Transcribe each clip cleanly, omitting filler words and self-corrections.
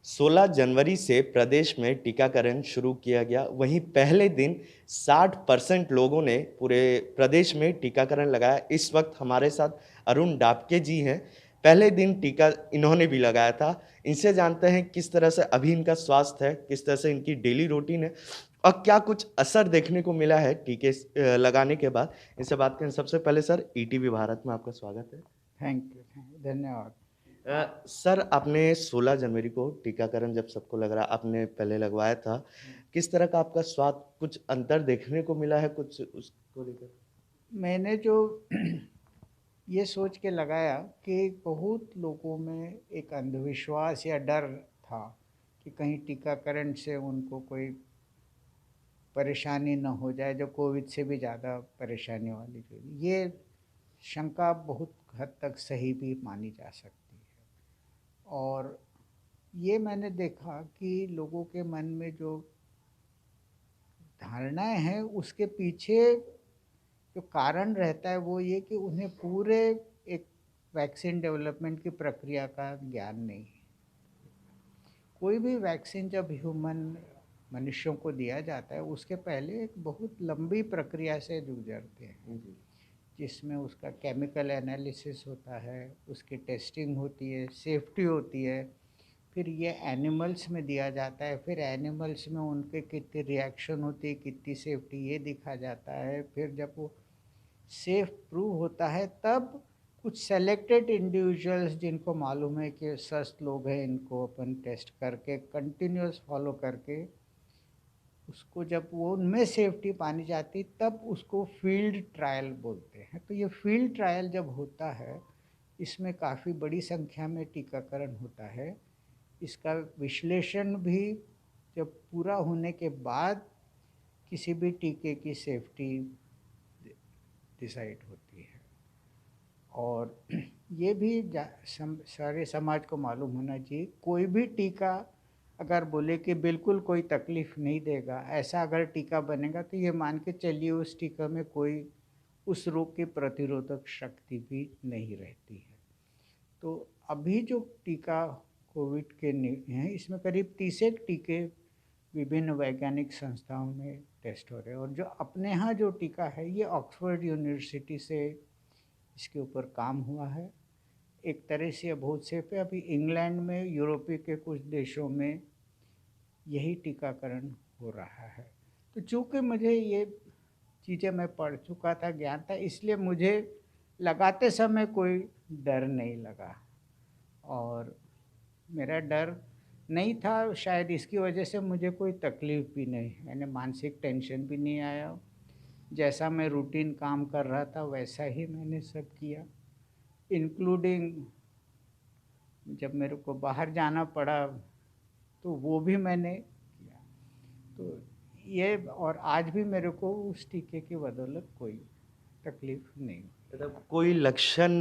16 जनवरी से प्रदेश में टीकाकरण शुरू किया गया। वहीं पहले दिन 60% लोगों ने पूरे प्रदेश में टीकाकरण लगाया। इस वक्त हमारे साथ अरुण डाबके जी हैं। पहले दिन टीका इन्होंने भी लगाया था। इनसे जानते हैं किस तरह से अभी इनका स्वास्थ्य है, किस तरह से इनकी डेली रूटीन है और क्या कुछ असर देखने को मिला है टीके लगाने के बाद। इनसे बात करें। सबसे पहले सर, ईटीवी भारत में आपका स्वागत है। थैंक यू, धन्यवाद। सर, आपने 16 जनवरी को टीकाकरण जब सबको लग रहा आपने पहले लगवाया था, किस तरह का आपका स्वाद कुछ अंतर देखने को मिला है कुछ उसको लेकर? मैंने जो ये सोच के लगाया कि बहुत लोगों में एक अंधविश्वास या डर था कि कहीं टीकाकरण से उनको कोई परेशानी न हो जाए, जो कोविड से भी ज़्यादा परेशानी वाली जो ये शंका बहुत हद तक सही भी मानी जा सकती है। और ये मैंने देखा कि लोगों के मन में जो धारणाएं हैं उसके पीछे जो कारण रहता है वो ये कि उन्हें पूरे एक वैक्सीन डेवलपमेंट की प्रक्रिया का ज्ञान नहीं है। कोई भी वैक्सीन जब ह्यूमन मनुष्यों को दिया जाता है उसके पहले एक बहुत लंबी प्रक्रिया से गुजरते हैं, जी। जिसमें उसका केमिकल एनालिसिस होता है, उसकी टेस्टिंग होती है, सेफ्टी होती है, फिर ये एनिमल्स में दिया जाता है, फिर एनिमल्स में उनके कितनी रिएक्शन होती है, कितनी सेफ्टी, ये दिखा जाता है। फिर जब वो सेफ प्रूव होता है तब कुछ सेलेक्टेड इंडिविजुअल्स जिनको मालूम है कि स्वस्थ लोग हैं, इनको अपन टेस्ट करके कंटिन्यूस फॉलो करके उसको जब वो उनमें सेफ्टी पानी जाती तब उसको फील्ड ट्रायल बोलते हैं। तो ये फील्ड ट्रायल जब होता है इसमें काफ़ी बड़ी संख्या में टीकाकरण होता है। इसका विश्लेषण भी जब पूरा होने के बाद किसी भी टीके की सेफ्टी डिसाइड होती है। और ये भी सारे समाज को मालूम होना चाहिए, कोई भी टीका अगर बोले कि बिल्कुल कोई तकलीफ़ नहीं देगा, ऐसा अगर टीका बनेगा तो ये मान के चलिए उस टीका में कोई उस रोग की प्रतिरोधक शक्ति भी नहीं रहती है। तो अभी जो टीका कोविड के हैं इसमें करीब 30 टीके विभिन्न वैज्ञानिक संस्थाओं में टेस्ट हो रहे हैं। और जो अपने यहाँ जो टीका है ये ऑक्सफोर्ड यूनिवर्सिटी से इसके ऊपर काम हुआ है। एक तरह से ये बहुत सेफ है। अभी इंग्लैंड में, यूरोपीय के कुछ देशों में यही टीकाकरण हो रहा है। तो चूँकि मुझे ये चीज़ें मैं पढ़ चुका था, ज्ञान था, इसलिए मुझे लगाते समय कोई डर नहीं लगा। और मेरा डर नहीं था, शायद इसकी वजह से मुझे कोई तकलीफ़ भी नहीं, यानी मानसिक टेंशन भी नहीं आया। जैसा मैं रूटीन काम कर रहा था वैसा ही मैंने सब किया, इंक्लूडिंग जब मेरे को बाहर जाना पड़ा तो वो भी मैंने किया। तो ये, और आज भी मेरे को उस टीके की बदौलत कोई तकलीफ़ नहीं हुई। मतलब कोई लक्षण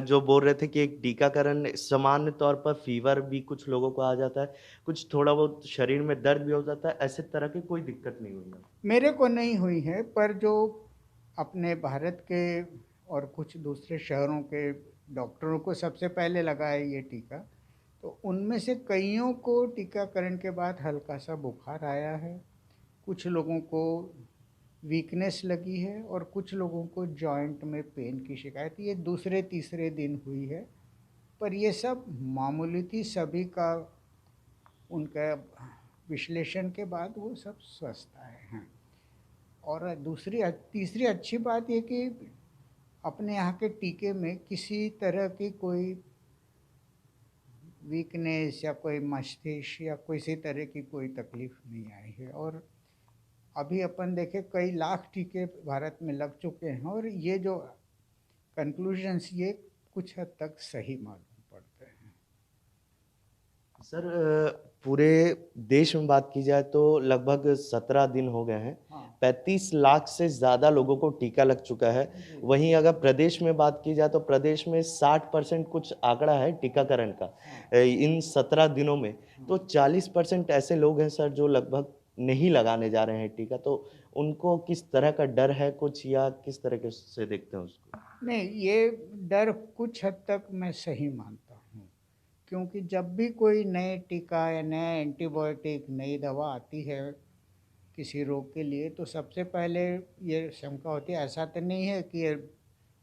जो बोल रहे थे कि एक टीकाकरण सामान्य तौर पर फ़ीवर भी कुछ लोगों को आ जाता है, कुछ थोड़ा बहुत शरीर में दर्द भी हो जाता है, ऐसे तरह की कोई दिक्कत नहीं हुई है? मेरे को नहीं हुई है, पर जो अपने भारत के और कुछ दूसरे शहरों के डॉक्टरों को सबसे पहले लगा है ये टीका, तो उनमें से कइयों को टीकाकरण के बाद हल्का सा बुखार आया है, कुछ लोगों को वीकनेस लगी है और कुछ लोगों को जॉइंट में पेन की शिकायत ये दूसरे तीसरे दिन हुई है। पर ये सब मामूली थी, सभी का उनका विश्लेषण के बाद वो सब स्वस्थ आए हैं। और दूसरी तीसरी अच्छी बात ये कि अपने यहाँ के टीके में किसी तरह की कोई वीकनेस या कोई मस्तिष्क या किसी तरह की कोई तकलीफ नहीं आई है। और अभी अपन देखें कई लाख टीके भारत में लग चुके हैं और ये जो कंक्लूजन्स ये कुछ हद तक सही मालूम पड़ते हैं। सर, पूरे देश में बात की जाए तो लगभग 17 दिन हो गए हैं। हाँ 35 लाख से ज़्यादा लोगों को टीका लग चुका है। जी। वहीं अगर प्रदेश में बात की जाए तो प्रदेश में 60% कुछ आंकड़ा है टीकाकरण का हाँ इन 17 दिनों में। हाँ। तो 40% ऐसे लोग हैं सर जो लगभग नहीं लगाने जा रहे हैं टीका। तो उनको किस तरह का डर है कुछ या किस तरह के से देखते हैं उसको? नहीं, ये डर कुछ हद तक मैं सही मानता हूँ, क्योंकि जब भी कोई नए टीका या नया एंटीबायोटिक, नई दवा आती है किसी रोग के लिए, तो सबसे पहले ये शंका होती है ऐसा तो नहीं है कि ये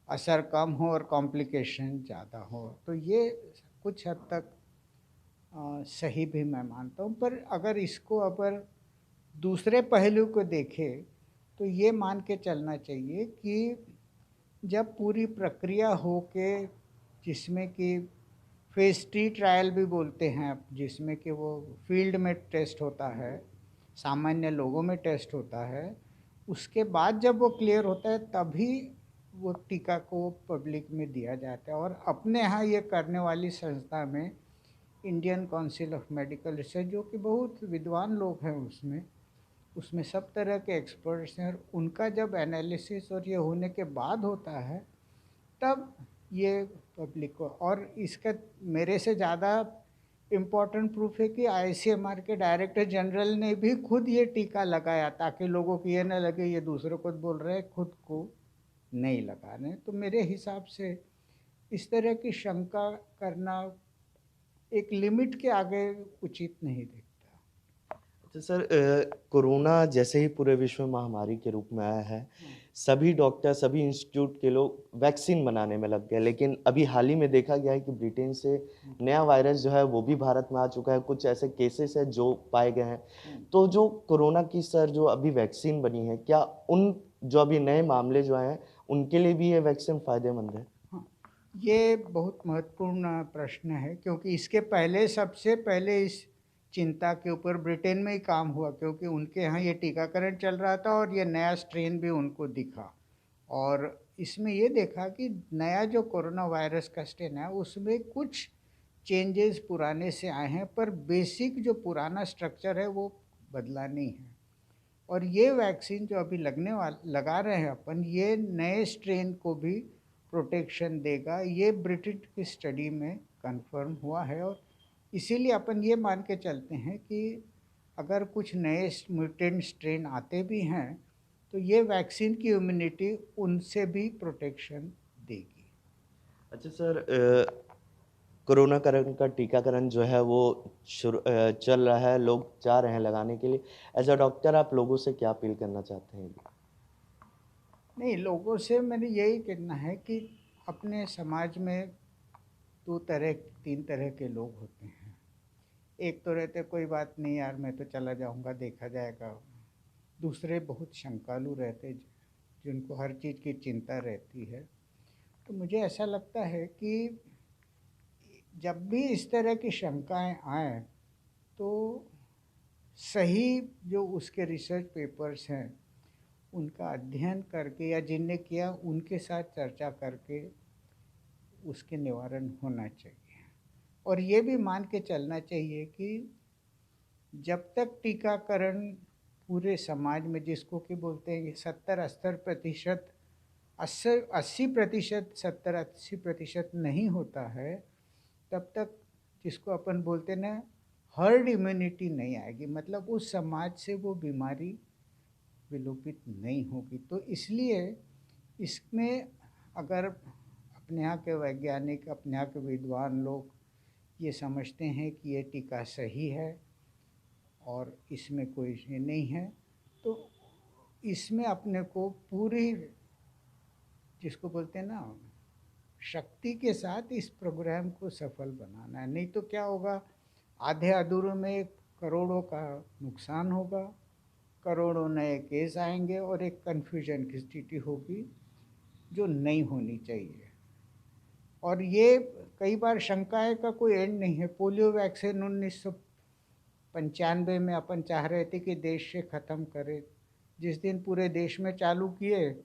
असर कम हो और कॉम्प्लिकेशन ज़्यादा हो। तो ये कुछ हद तक सही भी मैं मानता हूँ, पर अगर इसको अगर दूसरे पहलू को देखें तो ये मान के चलना चाहिए कि जब पूरी प्रक्रिया हो के, जिसमें कि फेज़ 3 ट्रायल भी बोलते हैं आप, जिसमें कि वो फील्ड में टेस्ट होता है, सामान्य लोगों में टेस्ट होता है, उसके बाद जब वो क्लियर होता है तभी वो टीका को पब्लिक में दिया जाता है। और अपने यहाँ ये करने वाली संस्था में Indian council of medical research, जो कि बहुत विद्वान लोग हैं उसमें उसमें सब तरह के एक्सपर्ट्स हैं, और उनका जब एनालिसिस और ये होने के बाद होता है तब ये पब्लिक को, और इसका मेरे से ज़्यादा इम्पोर्टेंट प्रूफ है कि आईसीएमआर के डायरेक्टर जनरल ने भी खुद ये टीका लगाया, ताकि लोगों को ये ना लगे ये दूसरों को बोल रहे हैं, खुद को नहीं लगा रहे। तो मेरे हिसाब से इस तरह की शंका करना एक लिमिट के आगे उचित नहीं दिखता। तो सर कोरोना जैसे ही पूरे विश्व में महामारी के रूप में आया है, हाँ। सभी डॉक्टर, सभी इंस्टीट्यूट के लोग वैक्सीन बनाने में लग गए। लेकिन अभी हाल ही में देखा गया है कि ब्रिटेन से हम्म, नया वायरस जो है वो भी भारत में आ चुका है। कुछ ऐसे केसेस हैं जो पाए गए हैं। हम्म। तो जो कोरोना की सर जो अभी वैक्सीन बनी है, क्या उन जो अभी नए मामले जो आए हैं, उनके लिए भी ये वैक्सीन फ़ायदेमंद है? हाँ, ये बहुत महत्वपूर्ण प्रश्न है, क्योंकि इसके पहले सबसे पहले इस चिंता के ऊपर ब्रिटेन में ही काम हुआ, क्योंकि उनके यहाँ ये टीकाकरण चल रहा था और ये नया स्ट्रेन भी उनको दिखा। और इसमें ये देखा कि नया जो कोरोना वायरस का स्ट्रेन है उसमें कुछ चेंजेस पुराने से आए हैं, पर बेसिक जो पुराना स्ट्रक्चर है वो बदला नहीं है। और ये वैक्सीन जो अभी लगा रहे हैं अपन, ये नए स्ट्रेन को भी प्रोटेक्शन देगा। ये ब्रिटेन की स्टडी में कंफर्म हुआ है, और इसीलिए अपन ये मान के चलते हैं कि अगर कुछ नए म्यूटेंट स्ट्रेन आते भी हैं तो ये वैक्सीन की इम्यूनिटी उनसे भी प्रोटेक्शन देगी। अच्छा सर, कोरोनाकरण का टीकाकरण जो है वो चल रहा है, लोग जा रहे हैं लगाने के लिए। एज़ अ डॉक्टर आप लोगों से क्या अपील करना चाहते हैं? नहीं, लोगों से मैंने यही कहना है कि अपने समाज में दो तरह तीन तरह के लोग होते हैं। एक तो रहते कोई बात नहीं यार, मैं तो चला जाऊंगा, देखा जाएगा। दूसरे बहुत शंकालु रहते, जिनको हर चीज़ की चिंता रहती है। तो मुझे ऐसा लगता है कि जब भी इस तरह की शंकाएं आए तो सही जो उसके रिसर्च पेपर्स हैं उनका अध्ययन करके, या जिनने किया उनके साथ चर्चा करके उसके निवारण होना चाहिए। और ये भी मान के चलना चाहिए कि जब तक टीकाकरण पूरे समाज में, जिसको कि बोलते हैं 70-80%, 80%, 70-80% नहीं होता है, तब तक जिसको अपन बोलते हैं ना, हर्ड इम्यूनिटी नहीं आएगी। मतलब उस समाज से वो बीमारी विलोपित नहीं होगी। तो इसलिए इसमें अगर अपने यहाँ के वैज्ञानिक, अपने यहाँ के विद्वान लोग ये समझते हैं कि ये टीका सही है और इसमें कोई ये नहीं है, तो इसमें अपने को पूरी, जिसको बोलते हैं ना, शक्ति के साथ इस प्रोग्राम को सफल बनाना है। नहीं तो क्या होगा, आधे अधूरे में करोड़ों का नुकसान होगा, करोड़ों नए केस आएंगे और एक कन्फ्यूजन की स्थिति होगी जो नहीं होनी चाहिए। और ये कई बार शंकाएं का कोई एंड नहीं है। पोलियो वैक्सीन 1995 में अपन चाह रहे थे कि देश से ख़त्म करें, जिस दिन पूरे देश में चालू किए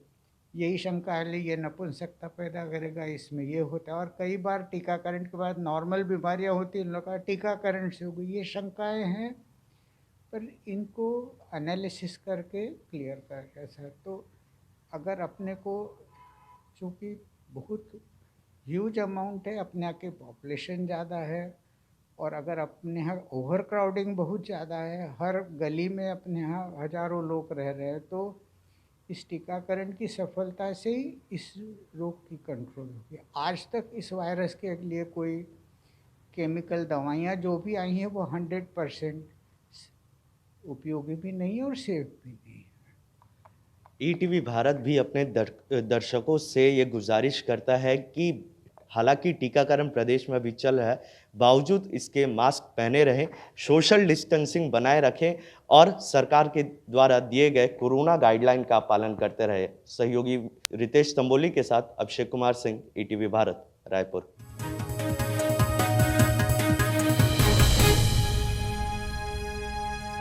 यही शंका है ये नपुंसकता पैदा करेगा, इसमें ये होता है। और कई बार टीकाकरण के बाद नॉर्मल बीमारियां होती हैं, इन लोगों का टीकाकरण से हो गई। ये शंकाएं हैं, पर इनको एनालिसिस करके क्लियर कर सर। तो अगर अपने को, चूँकि बहुत ह्यूज अमाउंट है, अपने यहाँ की पॉपुलेशन ज़्यादा है, और अगर अपने यहाँ ओवर क्राउडिंग बहुत ज़्यादा है, हर गली में अपने यहाँ हज़ारों लोग रह रहे हैं, तो इस टीकाकरण की सफलता से ही इस रोग की कंट्रोल होगी। आज तक इस वायरस के लिए कोई केमिकल दवाइयाँ जो भी आई हैं वो 100% उपयोगी भी नहीं है और सेफ भी नहीं है। ईटीवी भारत भी अपने दर्शकों से ये गुजारिश करता है कि हालांकि टीकाकरण प्रदेश में अभी चल रहा है, बावजूद इसके मास्क पहने रहें, सोशल डिस्टेंसिंग बनाए रखें और सरकार के द्वारा दिए गए कोरोना गाइडलाइन का पालन करते रहे। सहयोगी रितेश तंबोली के साथ अभिषेक कुमार सिंह, ईटीवी भारत, रायपुर।